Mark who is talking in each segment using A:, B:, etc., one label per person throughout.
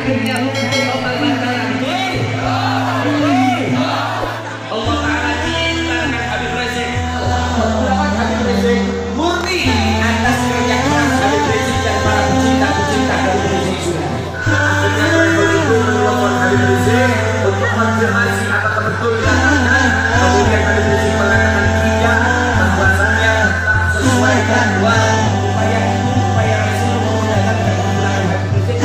A: akhirnya total bakaran. Allah Ta'ala cintakan Habib Rizik. Habib Rizik murni atas kerja keras Habib Rizik dan para pecinta-pecinta Habib Rizik sudah. Akhirnya mereka itu menelpon Habib Rizik untuk konfirmasi apakah betul dikatakan. Kemudian Habib Rizik mengatakan tidak, bahwasannya sesuai jadwal upaya Rasul memudahkan kepulangan Habib Rizik.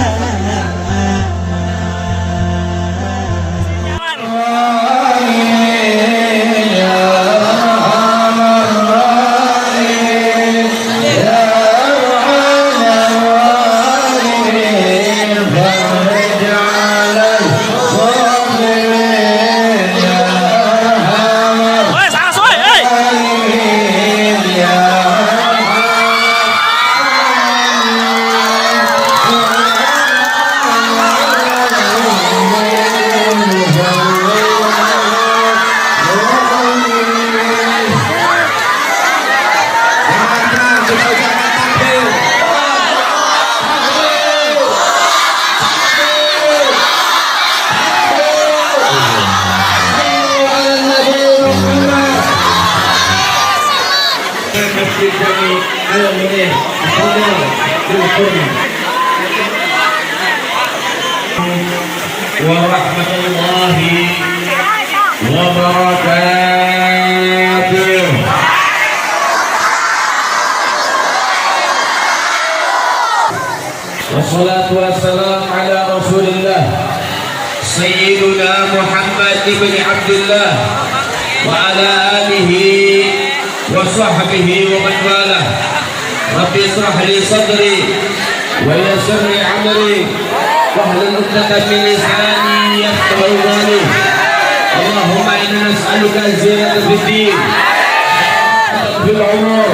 A: Warahmatullahi wabarakatuh. Wassalatu wassalamu ala Rasulillah Sayyiduna Muhammad ibn Abdullah wa ala alihi wa sahbihi wa man walah. Rabbi israh li sadri wa yassir li amri واحلل عقدة من لساني يفقهوا قولي. اللهم إنا نسألك الزيادة في الدين، في العمر،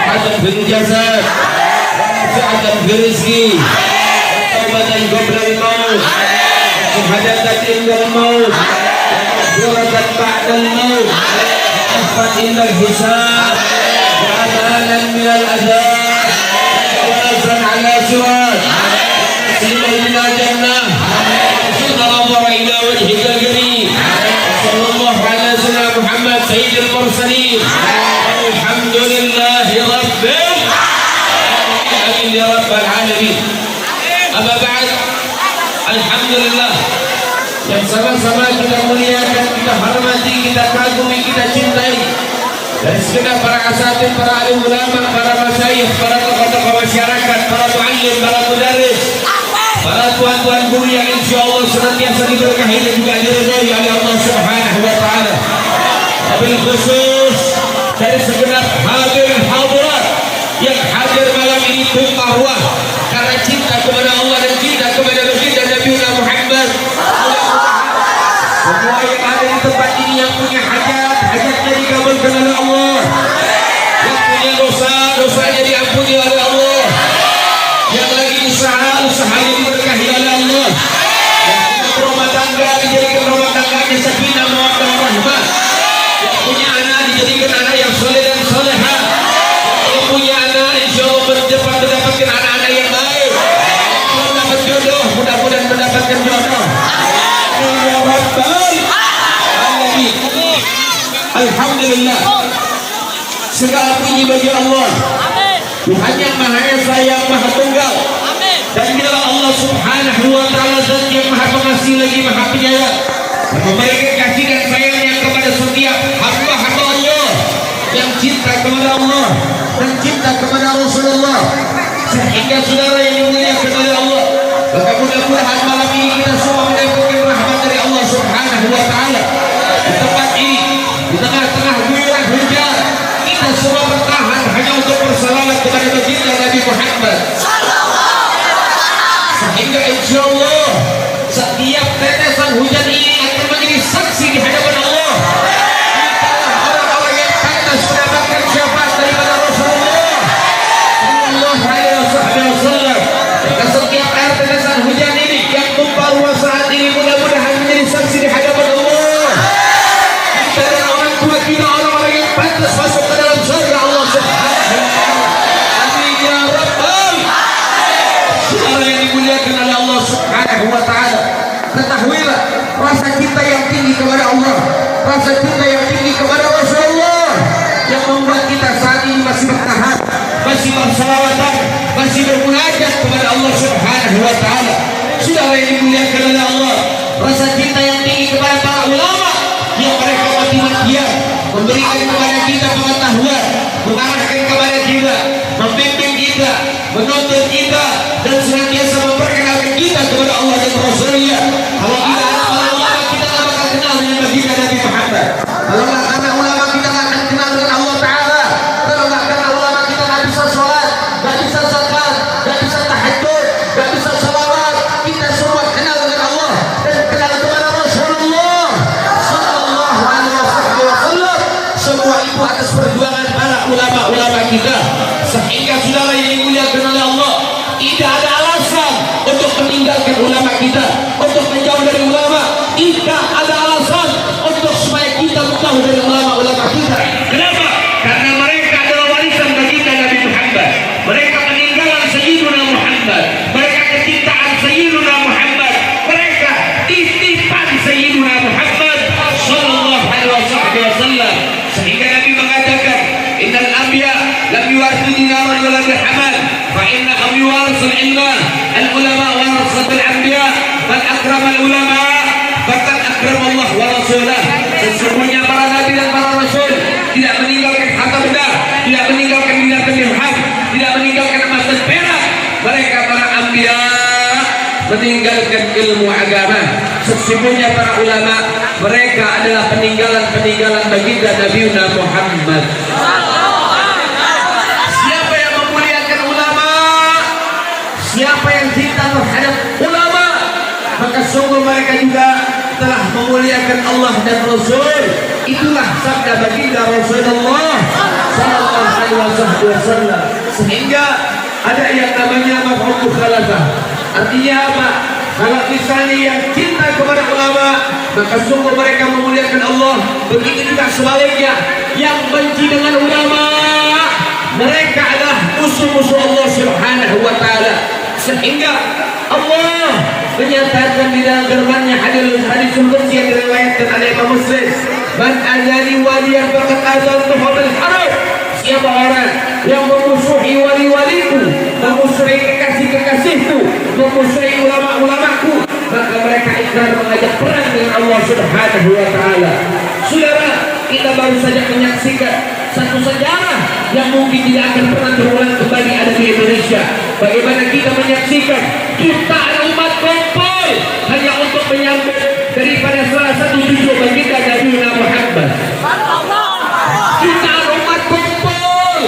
A: راحة في الجسد، سعة في الرزق، توبة قبل الموت، شهادة عند الموت، مغفرة بعد الموت، عفة عند الحساب، وأمانا من العذاب، وجوازا على صراط، إلى جنة، نظر إلى وجهك الكريم. صلى الله على سيدنا محمد سيد المرسلين. الحمد لله رب العالمين يا رب العالمين. أما بعد، الحمد لله yang sama-sama kita muliakan, kita hormati, kita kagumi, kita cintai. Dan segenap para asatid, para alim ulama, para masyayikh, para tokoh-tokoh masyarakat, para muallim, para mudarris, para tuan-tuan guru yang insya Allah senantiasa diberkahi dan juga diridhai oleh Allah Subhanahu wa Ta'ala. Wabil khusus dari segenap hadirin hadirat yang hadir malam ini tumpah ruah karena cinta kepada Allah dan cinta kepada Rasulullah Nabi Muhammad. Semua yang ada di tempat ini yang punya hajatnya dikabulkan oleh Allah, yang punya dosa-dosanya diampuni oleh Allah, yang lagi usahanya diberkahi oleh Allah, yang rumah tangga dijadikan rumah tangganya sakinah mawaddah warahmah, yang punya anak dijadikan anak yang soleh dan soleha, yang punya anak insya Allah mendapatkan anak-anak yang baik, yang mendapat jodoh mudah-mudahan mendapatkan jodoh. Alhamdulillah, segala puji bagi Allah, Tuhan yang Maha Esa, yang Maha Tunggal. Dan dialah Allah Subhanahu wa Ta'ala zat yang Maha Pengasih lagi Maha Penyayang, yang memberikan kasih dan sayangnya kepada setiap hamba-hamba Allah yang cinta kepada Allah dan cinta kepada Rasulullah, sehingga saudara yang dimuliakan oleh Allah, maka mudah-mudahan malam ini kita semua mendapatkan rahmat dari Allah Subhanahu wa Ta'ala. Di tempat ini, di tengah-tengah guyuran hujan, kita semua bertahan hanya untuk bersalawat kepada baginda Nabi Muhammad, sehingga insya Allah setiap tetesan hujan ini akan menjadi saksi di hadapan Allah. Kita orang-orang yang pantas mendapatkan syafaat daripada Rasulullah Sallallahu Alaihi Wasallam. Dan setiap air tetesan hujan ini yang tumpah ruah saat ini mudah-mudahan menjadi saksi di hadapan Allah. Kita dan orang tua kita orang-orang yang pantas masuk ke dalam surga Allah Subhanahu wa Ta'ala. Amin ya Rabbal. Saudara yang dimuliakan oleh Allah Subhanahu masih bermunajat kepada Allah Subhanahu wa taala. Saudara yang dimuliakan oleh Allah, rasa cinta yang tinggi kepada para ulama yang mereka mati-matian memberikan kepada kita pengetahuan, mengarahkan kepada kita, membimbing kita, menuntut kita, dan senantiasa memperkenalkan kita kepada Allah dan Rasulnya. Kalau tidak ada para ulama, kita tidak akan kenal dengan baginda Nabi Muhammad. Kalau tidak karena ulama, kita tidak akan kenal dengan Allah Ta'ala. Kalau tidak karena ulama, kita tidak bisa sholat, tidak bisa zakat, tidak bisa tahajud, tidak bisa salawat. Kita semua kenal dengan Allah dan kenal kepada Rasulullah Sallallahu Alaihi Wasallam. Semua itu atas perjuangan para ulama-ulama kita. Sehingga saudara yang dimuliakan oleh Allah, tidak ada alasan untuk meninggalkan ulama kita, untuk menjauh dari ulama. Tidak ada alasan untuk supaya kita menjauh dari ulama-ulama kita. Kenapa? Karena mereka adalah warisan baginda Nabi Muhammad. Mereka peninggalan Sayyiduna Muhammad. Mereka kecintaan Sayyiduna Muhammad. Mereka titipan Sayyiduna Muhammad Sallallahu Alaihi Wasallam. Sehingga Nabi mengatakan, Innal anbiya lam yuwarthu dinaran wa lam dirhaman, fa innahum yuwarithul ilma. Al ulama warasatul anbiya, man akramal ulama faqad akrama Allah wa rasulah. Sesungguhnya para nabi dan para rasul tidak meninggalkan harta benda, tidak meninggalkan dinar dan dirham, tidak meninggalkan emas dan perak. Mereka para anbiya meninggalkan ilmu agama. Sesungguhnya para ulama, mereka adalah peninggalan-peninggalan baginda Nabi Muhammad. Siapa yang memuliakan ulama, siapa yang cinta terhadap ulama, maka sungguh mereka juga telah memuliakan Allah dan Rasul. Itulah sabda baginda Rasulullah Sallallahu Alaihi Wasallam. Sehingga ada yang namanya mafhum mukhalafah. Artinya apa? Kalau misalnya yang cinta kepada ulama, maka sungguh mereka memuliakan Allah. Begitu juga sebaliknya, yang benci dengan ulama, mereka adalah musuh-musuh Allah Subhanahu wa taala. Sehingga Allah menyatakan di dalam firman-Nya, hadis qudsi yang diriwayatkan oleh Imam Muslim, "Man azali waliyan faqad azantuhu bil harb." Siapa orang yang memusuhi wali-waliku, memusuhi kekasih-kekasihku, memusuhi ulama-ulamaku, maka mereka ikrar mengajak perang dengan Allah Subhanahu wa taala. Saudara, kita baru saja menyaksikan satu sejarah yang mungkin tidak akan pernah terulang kembali ada di Indonesia. Bagaimana kita menyaksikan jutaan umat kumpul hanya untuk menyambut daripada salah satu cucu baginda Nabi Muhammad. Jutaan umat kumpul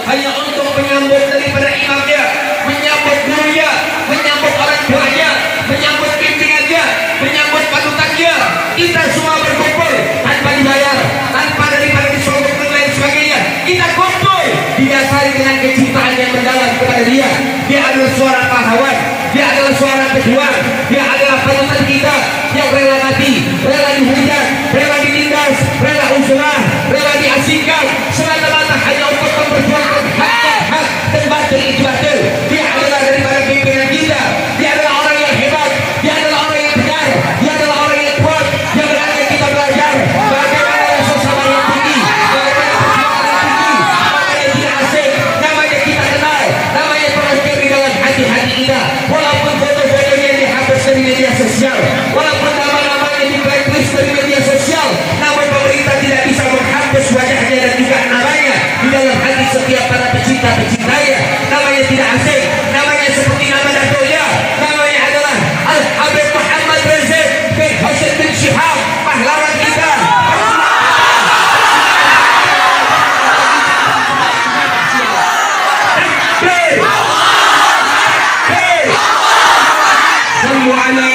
A: hanya untuk menyambut daripada imamnya, menyambut gurunya, menyambut orang tuanya, menyambut bimbingannya, menyambut panutannya. Kita semua berkumpul tanpa dibayar, tanpa daripada disogok dan lain sebagainya. Kita kumpul didasari dengan kecintaan yang mendalam kepada dia. Dia adalah seorang pahlawan, dia adalah seorang pejuang, dia adalah panutan kita yang rela mati, rela dihujat, rela ditindas, rela uzlah, rela diasingkan, semata-mata hanya untuk memperjuangkan hak dan batil itu batil. Dia adalah daripada pimpinan kita. Dia adalah orang yang hebat, dia adalah orang yang benar, dia adalah orang yang kuat, yang berani kita belajar bagaimana rasa sabar yang tinggi, bagaimana perjuangan yang tinggi, namanya tidak asing, namanya kita kenal, namanya terukir di dalam hati-hati kita. Walaupun foto-fotonya dihapus dari media sosial, walaupun nama-namanya di blacklist dari media sosial, namun pemerintah tidak bisa menghapus wajahnya dan juga namanya di dalam hati setiap para pecinta-pecintanya. Namanya tidak asing, namanya seperti nama datonya, namanya adalah Al-Habib Muhammad Rizik bin Hashim bin Shihab, pahlawan kita. Sallu ala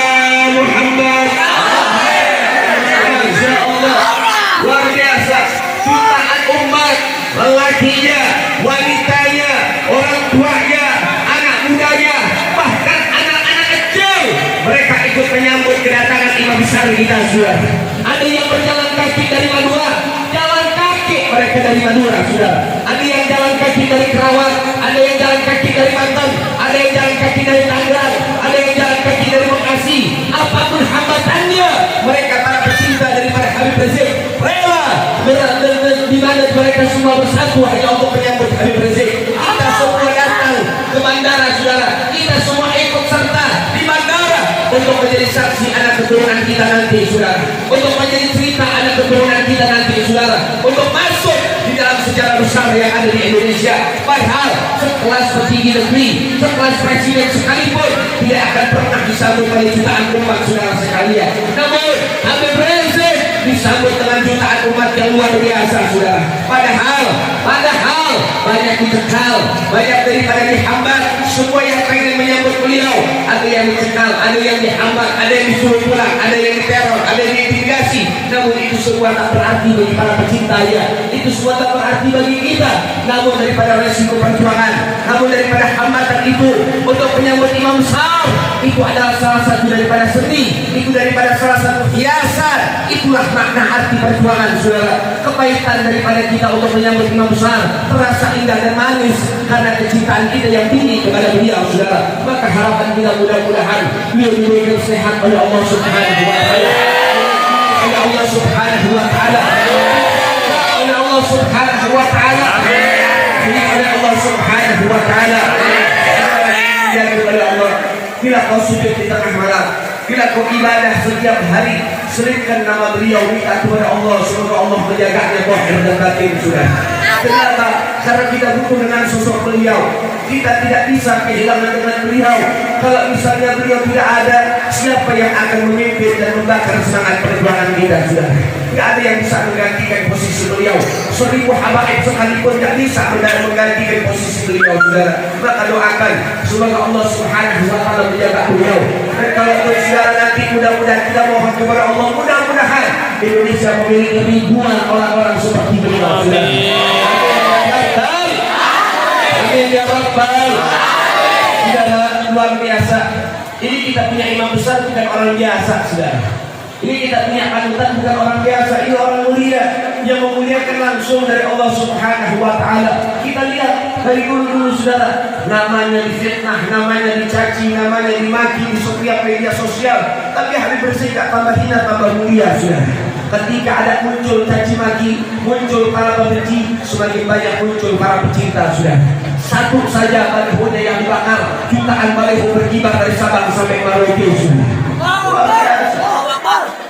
A: Muhammad. Masya Allah, luar biasa. Jutaan umat, lelakinya, wanitanya, orang tuanya, anak mudanya, bahkan anak-anak kecil, mereka ikut menyambut kedatangan imam besar kita sudah. Ada yang berjalan kaki dari Madura, jalan kaki mereka dari Madura sudah. Ada yang jalan kaki dari Kerawang, ada yang jalan kaki dari Banten, ada yang jalan kaki dari Tangerang, ada yang jalan kaki dari Bekasi. Apapun hambatannya, mereka para pecinta daripada Habib Rizik rela di mana mereka semua bersatu hanya untuk menyambut Habib Rizik. Kita semua datang ke bandara saudara-saudara, kita semua ikut serta di bandara untuk menjadi saksi anak keturunan kita nanti, saudara. Untuk menjadi cerita anak keturunan kita nanti, saudara. Untuk masuk di dalam sejarah besar yang ada di Indonesia. Padahal sekelas petinggi negeri, sekelas presiden sekalipun tidak akan pernah disambut oleh jutaan umat, saudara sekalian. Namun Habib Rizik disambut dengan jutaan umat yang luar biasa, saudara. Padahal banyak dicekal, banyak daripada dihambat. Semua yang pengen menyambut beliau, ada yang dicekal, ada yang dihambat, ada yang disuruh pulang, ada yang diteror, ada yang diintimidasi. Namun itu semua tak berarti bagi para pecintanya, itu semua tak berarti bagi kita. Namun daripada resiko perjuangan, namun daripada hambatan itu untuk menyambut imam besar, itu adalah salah satu daripada seni, itu daripada salah satu hiasan. Itulah makna arti perjuangan, saudara. Kepahitan daripada kita untuk menyambut imam besar terasa indah dan manis karena kecintaan kita yang tinggi kepada beliau, saudara. Maka harapan kita mudah-mudahan beliau diberikan sehat oleh Allah Subhanahu wa taala. Oleh Allah Subhanahu wa taala. Oleh Allah Subhanahu wa taala. Oleh Allah Subhanahu wa taala. Ya kepada Allah, bila kau sujud di tengah malam, bila kau ibadah setiap hari, selipkan nama beliau, minta kepada Allah semoga Allah menjaganya zahir dan batin, sudah. Kenapa? Karena kita butuh dengan sosok beliau. Kita tidak bisa kehilangan dengan beliau. Kalau misalnya beliau tidak ada, siapa yang akan memimpin dan membakar semangat perjuangan kita, sudah? Tidak ada yang bisa menggantikan posisi beliau. 1000 habaib sekalipun tidak bisa menggantikan posisi beliau, saudara. Maka doakan semoga Allah Subhanahu wa taala menjaga beliau. Dan kalau saudara nanti mudah-mudahan kita mohon kepada Allah, mudah-mudahan Indonesia memiliki ribuan orang-orang seperti beliau, saudara. Amin ya Rabbal. Saudara, luar biasa. Ini kita punya imam besar bukan orang biasa, saudara. Ini kita punya panutan bukan orang biasa. Ini orang mulia yang memuliakan langsung dari Allah Subhanahu wa taala. Kita lihat dari dulu-dulu, saudara, namanya difitnah, namanya dicaci, namanya dimaki di setiap media sosial. Tapi Habib Rizik tak tambah hina, tambah mulia, saudara. Ketika ada muncul caci maki, muncul para pembenci, semakin banyak muncul para pecinta, sudah. Satu saja balihonya yang dibakar, jutaan baliho berkibar dari Sabang sampai Merauke, sudah.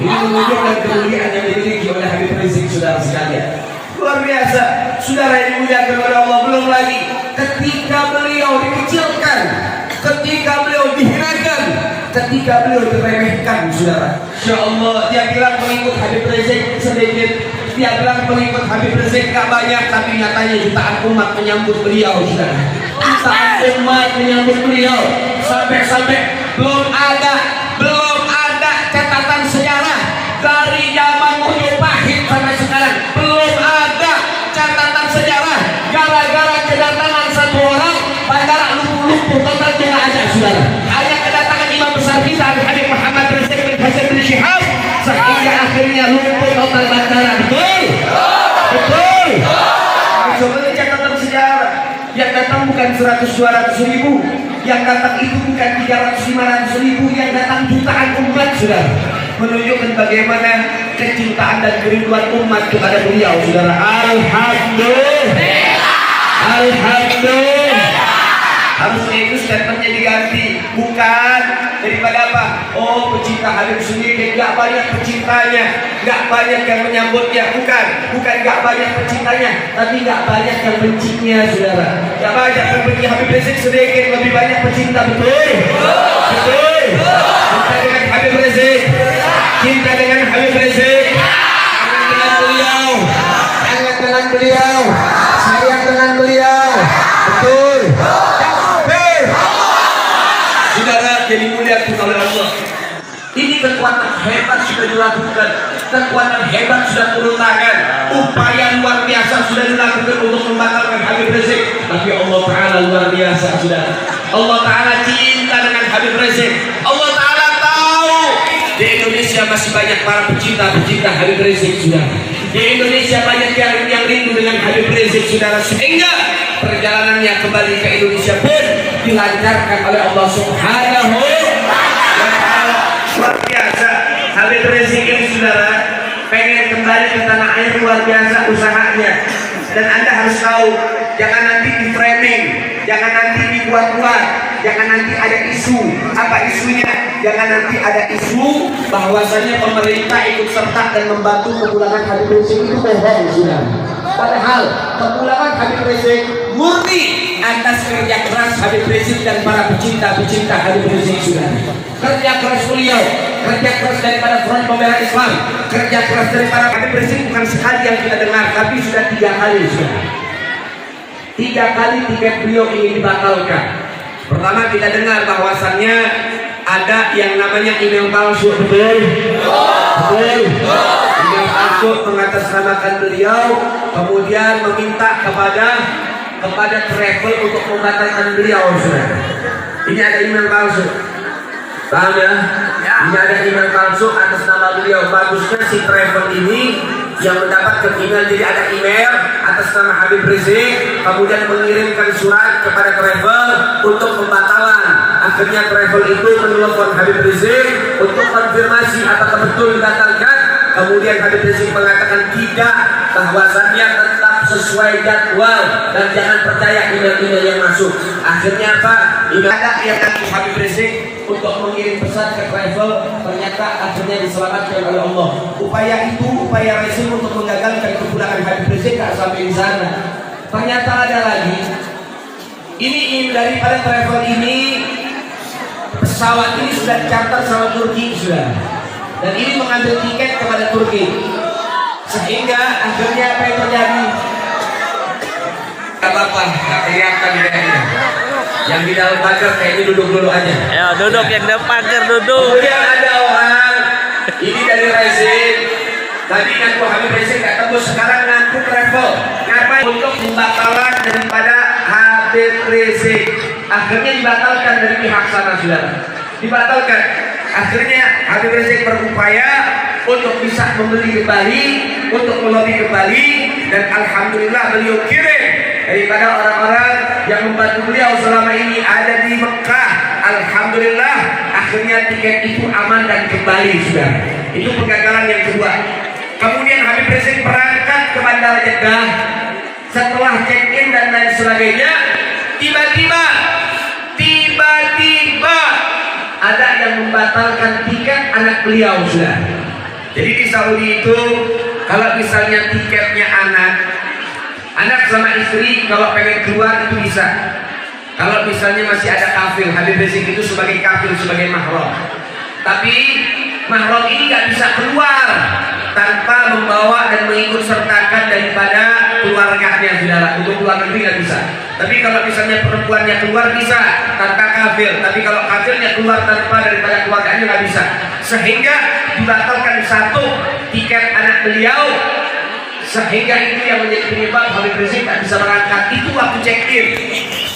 A: Ini menunjukkan kemuliaan yang dimiliki oleh Habib Rizik, saudara sekalian. Luar biasa, saudara yang dimuliakan oleh Allah. Belum lagi ketika beliau dikecilkan, ketika beliau dihinakan, ketika beliau diremehkan, saudara. Insya Allah dia bilang pengikut Habib Rizik sedikit, dia bilang pengikut Habib Rizik gak banyak, tapi nyatanya jutaan umat menyambut beliau, saudara. Jutaan umat menyambut beliau, sampai-sampai belum ada catatan sejarah dari zaman Majapahit sampai sekarang. Belum ada catatan sejarah gara-gara kedatangan satu orang bandara lumpuh total tidak ada, saudara. Hanya kedatangan imam besar kita Habib Muhammad Rizik bin Hasan bin Syihab sehingga akhirnya lumpuh total bandara. Betul? Betul? Sebenarnya catatan sejarah yang datang bukan 100-200 ribu, yang datang itu bukan 300-500 ribu, yang datang jutaan umat, saudara. Menunjukkan bagaimana kecintaan dan kerinduan umat kepada beliau, saudara. Alhamdulillah. Alhamdulillah. Harusnya itu statementnya diganti, bukan daripada apa? Oh, pecinta Habib sendiri gak banyak pecintanya, gak banyak yang menyambutnya, bukan gak banyak pecintanya, tapi gak banyak yang bencinya, saudara. Gak banyak yang benci Habib Rizik sedikit, lebih banyak pecinta, betul? Betul. Cinta dengan Habib Rizik, cinta dengan Habib Rizik, hangat dengan beliau, hangat dengan beliau, sayang dengan beliau, betul? Saudara jadi mulia oleh Allah. Ini kekuatan hebat sudah dilakukan, kekuatan hebat sudah turun tangan, upaya luar biasa sudah dilakukan untuk membatalkan Habib Rizik. Tapi Allah Taala luar biasa, sudah. Allah Taala cinta dengan Habib Rizik. Allah Taala tahu di Indonesia masih banyak para pecinta Habib Rizik, sudah. Di Indonesia banyak yang rindu dengan Habib Rizik, saudara, sehingga perjalanannya kembali ke Indonesia pun dilancarkan oleh Allah Subhanahu wa taala. Luar biasa Habib Rizik ini, saudara, pengen kembali ke tanah air, luar biasa usahanya. Dan Anda harus tahu jangan nanti di framing, jangan nanti dibuat-buat, jangan nanti ada isu. Apa isunya? Jangan nanti ada isu bahwasanya pemerintah ikut serta dan membantu kepulangan Habib Rizik. Itu bohong sudah. Padahal kepulangan Habib Rizik murni atas kerja keras Habib Rizik dan para pecinta-pecinta Habib Rizik sudah. Kerja keras beliau, kerja keras daripada Front Pembela Islam, kerja keras daripada Habib Rizik bukan sekali yang kita dengar, tapi sudah 3 kali sudah. 3 kali tiket beliau ingin dibatalkan. Pertama kita dengar bahwasannya ada yang namanya email palsu, betul? Betul. Email palsu mengatasnamakan beliau, kemudian meminta kepada travel untuk membatalkan beliau, sudah. Ini ada email palsu. Paham ya? Ini ada email palsu atas nama beliau. Bagusnya si travel ini yang mendapatkan email, jadi ada email atas nama Habib Rizik, kemudian mengirimkan surat kepada travel untuk pembatalan. Akhirnya travel itu menelpon Habib Rizik untuk konfirmasi apakah betul dibatalkan. Kemudian Habib Rizik mengatakan tidak, bahwasannya tetap sesuai jadwal dan jangan percaya email-email yang masuk. Akhirnya apa? Ada yang Habib Rizik untuk mengirim pesan ke travel, ternyata akhirnya diselamatkan oleh Allah. Upaya Rizik untuk menggagalkan kepulangan Habib Rizik tak sampai di sana. Ternyata ada lagi. Ini daripada travel ini, pesawat ini sudah dicatat sama Turki sudah. Dan ini mengambil tiket kepada Turki, sehingga akhirnya apa yang terjadi? Apa-apa, tak kelihatan kayaknya. Yang di dalam pagar kayaknya duduk dulu aja.
B: Ya duduk, yang dalam pagar duduk.
A: Kemudian ada orang, ini dari Rizik. Tadi ngaku Habib Rizik gak tembus, sekarang ngaku travel. Ngapain? Untuk pembatalan daripada Habib Rizik. Akhirnya dibatalkan dari pihak sana, saudara. Dibatalkan. Akhirnya Habib Rizik berupaya untuk bisa membeli kembali, untuk melobi kembali, dan alhamdulillah beliau kirim daripada orang-orang yang membantu beliau selama ini ada di Mekah. Alhamdulillah akhirnya tiket itu aman dan kembali sudah. Itu kegagalan yang kedua. Kemudian Habib Rizik berangkat ke Bandara Jeddah. Setelah check-in dan lain sebagainya, tiba-tiba ada yang membatalkan tiket anak beliau sudah. Jadi di Saudi itu kalau misalnya tiketnya anak sama istri kalau pengen keluar itu bisa. Kalau misalnya masih ada kafir, Habib Rizik itu sebagai kafir, sebagai mahram. Tapi mahram ini nggak bisa keluar tanpa membawa dan mengikut sertakan daripada keluarganya, saudara. Untuk keluar negeri nggak bisa. Tapi kalau misalnya perempuannya keluar bisa tanpa kafir. Tapi kalau kafirnya keluar tanpa daripada keluarganya nggak bisa. Sehingga dibatalkan satu tiket anak beliau. Sehingga itu yang menjadi penyebab Habib Rizik tak bisa berangkat. Itu waktu check-in.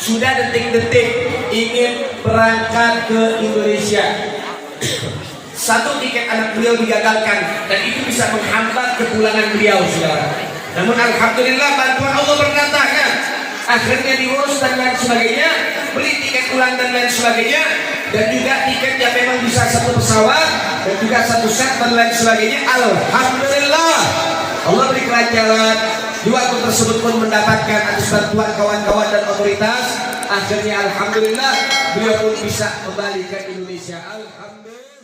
A: Sudah detik-detik ingin berangkat ke Indonesia. Satu tiket anak beliau digagalkan, dan itu bisa menghambat kepulangan beliau, saudara. Namun alhamdulillah bantuan Allah berdatangan. Akhirnya diurus dan lain sebagainya, beli tiket pulang dan lain sebagainya, dan juga tiket yang memang bisa satu pesawat dan juga satu set dan lain sebagainya. Alhamdulillah Allah beri kelancaran. Di waktu tersebut pun mendapatkan atas bantuan kawan-kawan dan otoritas. Akhirnya alhamdulillah beliau pun bisa kembali ke Indonesia. Alhamdulillah.